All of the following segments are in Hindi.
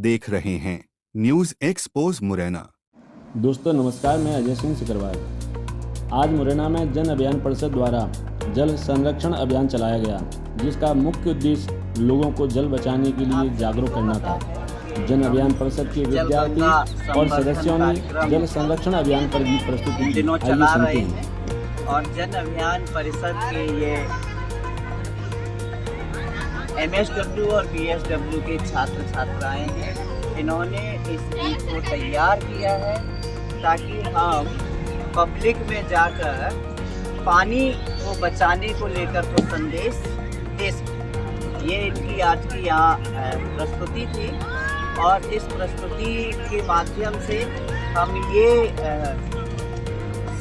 देख रहे हैं न्यूज एक्सपोज मुरैना। दोस्तों नमस्कार, मैं अजय सिंह सिकरवार। आज मुरैना में जन अभियान परिषद द्वारा जल संरक्षण अभियान चलाया गया, जिसका मुख्य उद्देश्य लोगों को जल बचाने के लिए जागरूक करना था। जन अभियान परिषद के विद्यार्थी और सदस्यों ने जल संरक्षण अभियान पर गीत प्रस्तुत की। दिनों चला रहे हैं और जन अभियान परिषद के ये MSW और BSW के छात्र छात्राएं हैं। इन्होंने इस गीत को तैयार किया है ताकि हम पब्लिक में जाकर पानी को बचाने को लेकर तो संदेश दे सकें। ये इनकी आज की यहाँ प्रस्तुति थी और इस प्रस्तुति के माध्यम से हम ये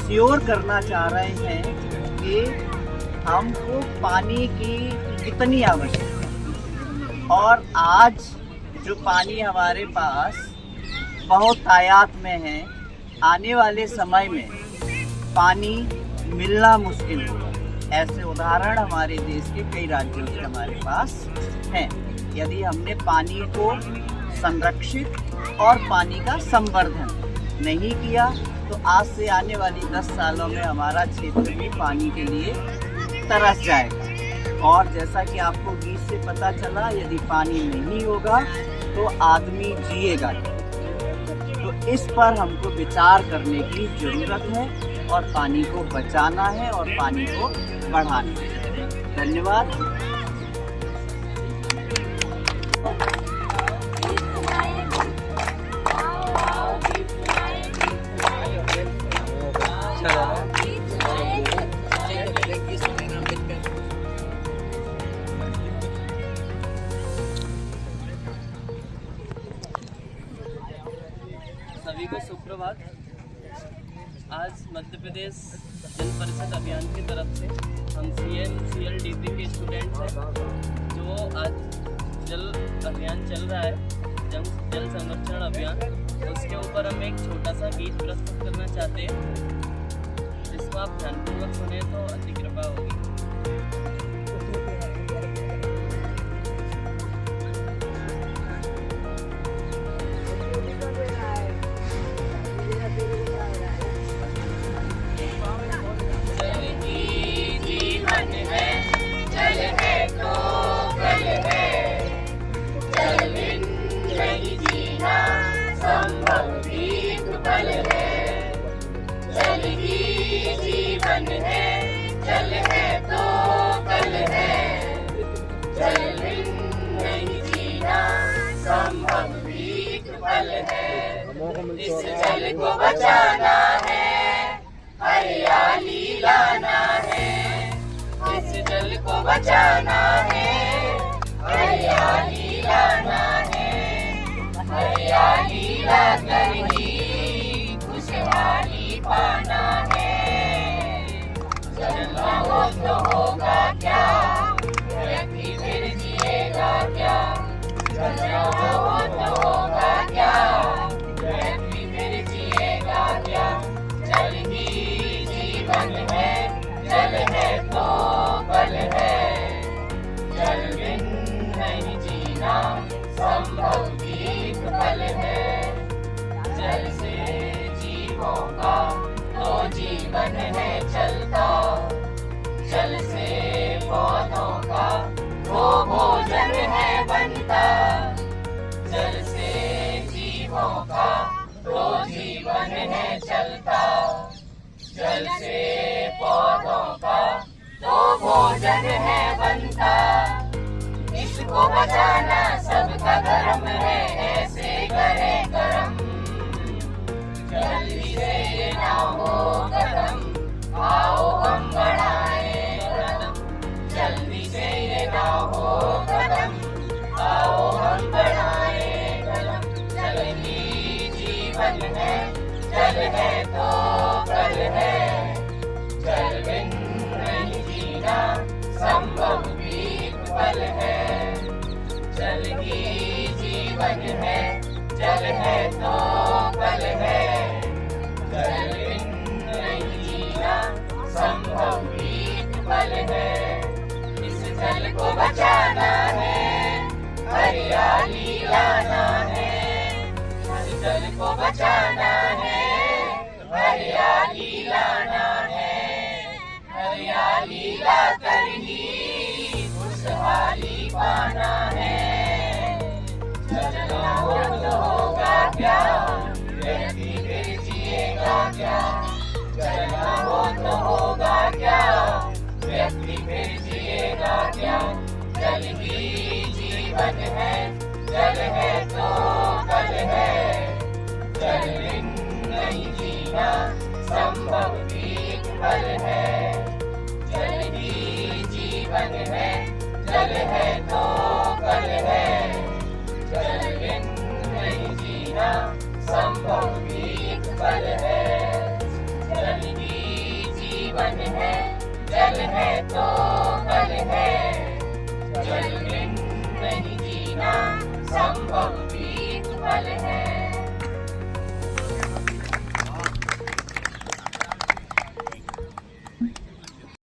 श्योर करना चाह रहे हैं कि हमको पानी की कितनी आवश्यकता है और आज जो पानी हमारे पास बहुत तायात में है, आने वाले समय में पानी मिलना मुश्किल होगा। ऐसे उदाहरण हमारे देश के कई राज्यों से हमारे पास हैं। यदि हमने पानी को संरक्षित और पानी का संवर्धन नहीं किया तो आज से आने वाली 10 सालों में हमारा क्षेत्र भी पानी के लिए तरस जाएगा। और जैसा कि आपको गीत से पता चला, यदि पानी नहीं होगा तो आदमी जिएगा नहीं। तो इस पर हमको विचार करने की ज़रूरत है और पानी को बचाना है और पानी को बढ़ाना है। धन्यवाद। सभी को सुप्रभात। आज मध्य प्रदेश जल परिषद अभियान की तरफ से हम CMCLDP के स्टूडेंट्स हैं, जो आज जल अभियान चल रहा है, जल संरक्षण अभियान, उसके ऊपर हम एक छोटा सा गीत प्रस्तुत करना चाहते हैं, जिसको आप ध्यानपूर्वक सुने तो अति कृपा होगी। जल ही जीवन है, जल है तो कल है, जल बिन नहीं जीना संभव भी एक पल है। इस जल को बचाना है, हरियाली लाना है। इस जल को बचाना है, हरियाली लाना है। हरियाली लाकर ही खुशहाली पाना है। जल ना हो तो होगा क्या, व्यक्ति फिर जिएगा क्या। जल ना हो तो होगा क्या, व्यक्ति फिर जिएगा क्या। जल ही जीवन है, जल है तो कल है, जल बिन नहीं जीना संभव भी एक पल है। जल से जीवों का तो जीवन है चलता, जल से पौधों का तो भोजन है बनता। जल से जीवों का तो जीवन है चलता, जल से पौधों का तो भोजन है बनता। इसको बचाना सबका धर्म है, ऐसे करे कर्म। जल्दी से ना हो कदम, आओ हम बढ़ाएं कदम। जल्दी से ये ना हो कदम, आओ हम बढ़ाएं कदम। जल ही जीवन है, जल है तो कल है, जल बिन नहीं जीना संभव भी एक पल है। जल ही जीवन है, जल है तो कल है, जल बिन नहीं जीना को बचाना है, हरियाली लाना है, हरियाली लाकर ही खुशहाली पाना है। चलना हो तो होगा क्या, व्यक्ति फिर जिएगा क्या, चलना हो तो होगा क्या, व्यक्ति फिर जिएगा क्या। जल ही जीवन है, जल है तो कल है, जल बिन नहीं जीना संभव भी एक पल है। जल ही जीवन है, जल है तो कल है, जल बिन नहीं जीना संभव भी एक पल है। जल ही जीवन है, जल है तो कल है, जल बिन नहीं जीना संभव भी एक पल है।